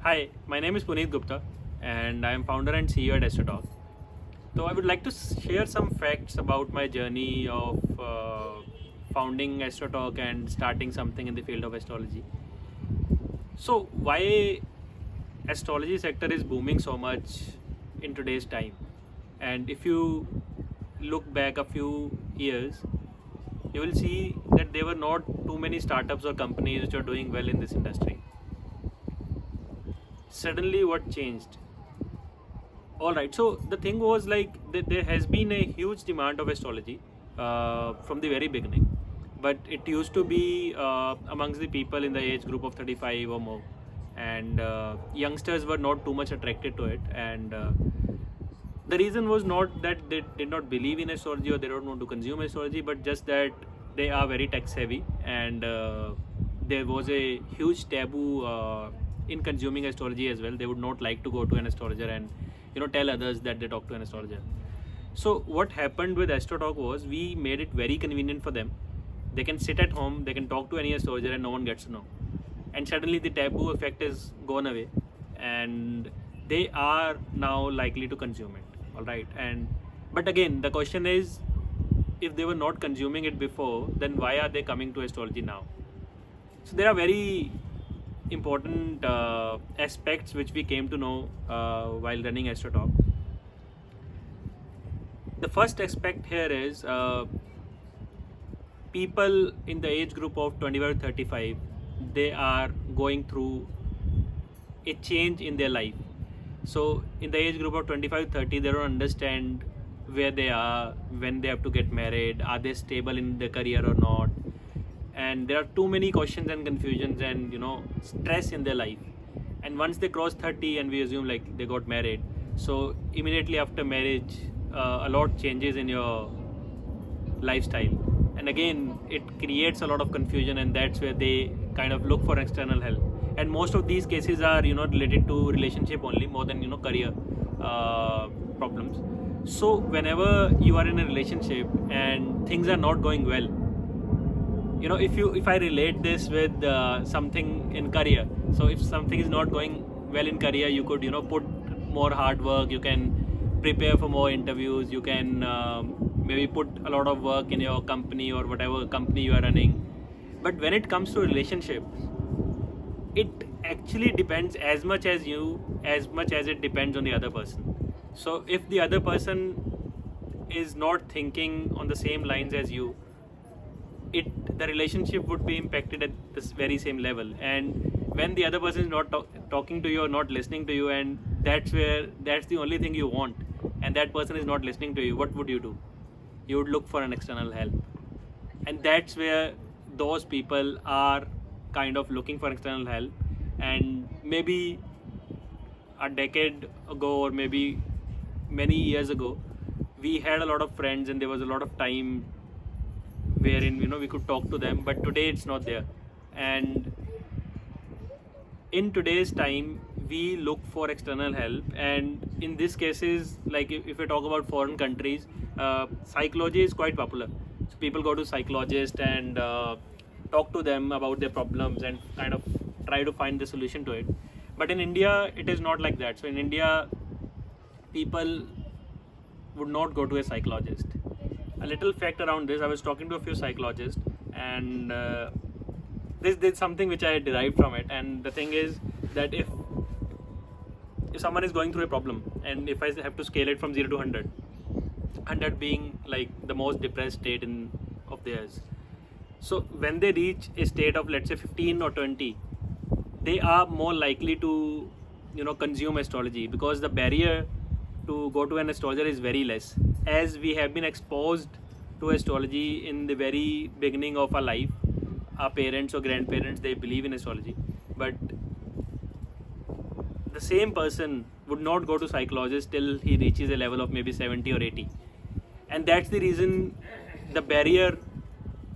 Hi, my name is Puneet Gupta and I am founder and CEO at AstroTalk. So I would like to share some facts about my journey of founding AstroTalk and starting something in the field of astrology. So why astrology sector is booming so much in today's time? And if you look back a few years, you will see that there were not too many startups or companies which are doing well in this industry. Suddenly what changed? All right. So the thing was like there has been a huge demand of astrology from the very beginning, but it used to be amongst the people in the age group of 35 or more, and youngsters were not too much attracted to it. And the reason was not that they did not believe in astrology or they don't want to consume astrology, but just that they are very tech savvy and there was a huge taboo in consuming astrology as well. They would not like to go to an astrologer and tell others that they talk to an astrologer. So what happened with AstroTalk was we made it very convenient for them. They can sit at home, they can talk to any astrologer, and no one gets to know. And suddenly the taboo effect is gone away, and they are now likely to consume it. All right, and but again, the question is, if they were not consuming it before, then why are they coming to astrology now? So there are very important aspects which we came to know while running AstroTalk. The first aspect here is people in the age group of 25 to 35, they are going through a change in their life. So in the age group of 25 to 30, they don't understand where they are, when they have to get married, are they stable in their career or not, and there are too many questions and confusions and stress in their life. And once they cross 30 and we assume like they got married, so immediately after marriage a lot changes in your lifestyle, and again it creates a lot of confusion, and that's where they kind of look for external help. And most of these cases are related to relationship only, more than career problems. So whenever you are in a relationship and things are not going well, if I relate this with something in career, so if something is not going well in career, you could put more hard work, you can prepare for more interviews, you can maybe put a lot of work in your company or whatever company you are running. But when it comes to relationships, it actually depends as much as it depends on the other person. So if the other person is not thinking on the same lines as you, the relationship would be impacted at this very same level. And when the other person is not talking to you or not listening to you, and that's the only thing you want, and that person is not listening to you, what would you do? You would look for an external help. And that's where those people are kind of looking for external help. And maybe a decade ago or maybe many years ago, we had a lot of friends and there was a lot of time wherein we could talk to them, but today it's not there. And in today's time we look for external help, and in these cases, like if we talk about foreign countries, psychology is quite popular. So people go to psychologists and talk to them about their problems and kind of try to find the solution to it. But in India it is not like that. So in India, people would not go to a psychologist. A little fact around this: I was talking to a few psychologists, and this something which I derived from it. And the thing is that if someone is going through a problem, and if I have to scale it from 0 to 100, 100 being like the most depressed state in of theirs, so when they reach a state of, let's say, 15 or 20, they are more likely to consume astrology, because the barrier to go to an astrologer is very less, as we have been exposed to astrology in the very beginning of our life. Our parents or grandparents, they believe in astrology, but the same person would not go to psychologist till he reaches a level of maybe 70 or 80. And that's the reason the barrier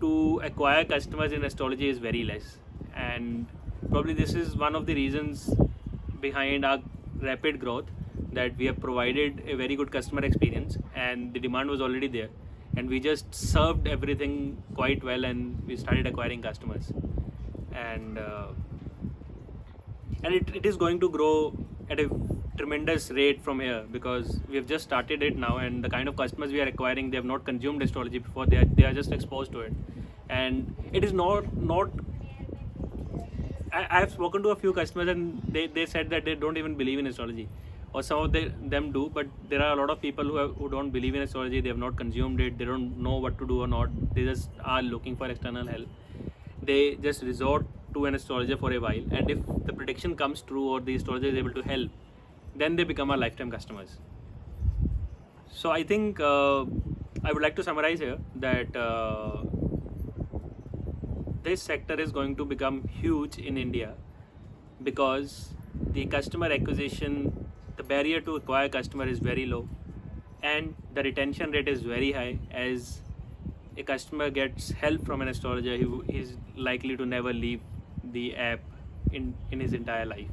to acquire customers in astrology is very less. And probably this is one of the reasons behind our rapid growth, that we have provided a very good customer experience and the demand was already there, and we just served everything quite well and we started acquiring customers. And and it is going to grow at a tremendous rate from here, because we have just started it now, and the kind of customers we are acquiring, they have not consumed astrology before, they are just exposed to it. And it is not I have spoken to a few customers, and they said that they don't even believe in astrology, or some of them do, but there are a lot of people who don't believe in astrology. They have not consumed it, they don't know what to do or not, they just are looking for external help. They just resort to an astrologer for a while, and if the prediction comes true or the astrologer is able to help, then they become our lifetime customers. So I think I would like to summarize here that this sector is going to become huge in India, because the customer acquisition, the barrier to acquire customer is very low, and the retention rate is very high. As a customer gets help from an astrologer, he is likely to never leave the app in his entire life,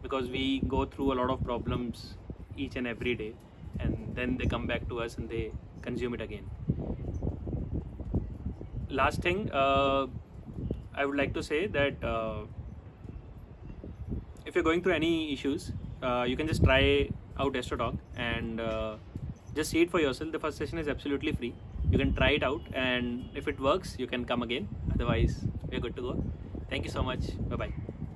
because we go through a lot of problems each and every day, and then they come back to us and they consume it again. Last thing, I would like to say that if you're going through any issues, you can just try out AstroTalk and just see it for yourself. The first session is absolutely free. You can try it out, and if it works, you can come again. Otherwise, we're good to go. Thank you so much. Bye bye.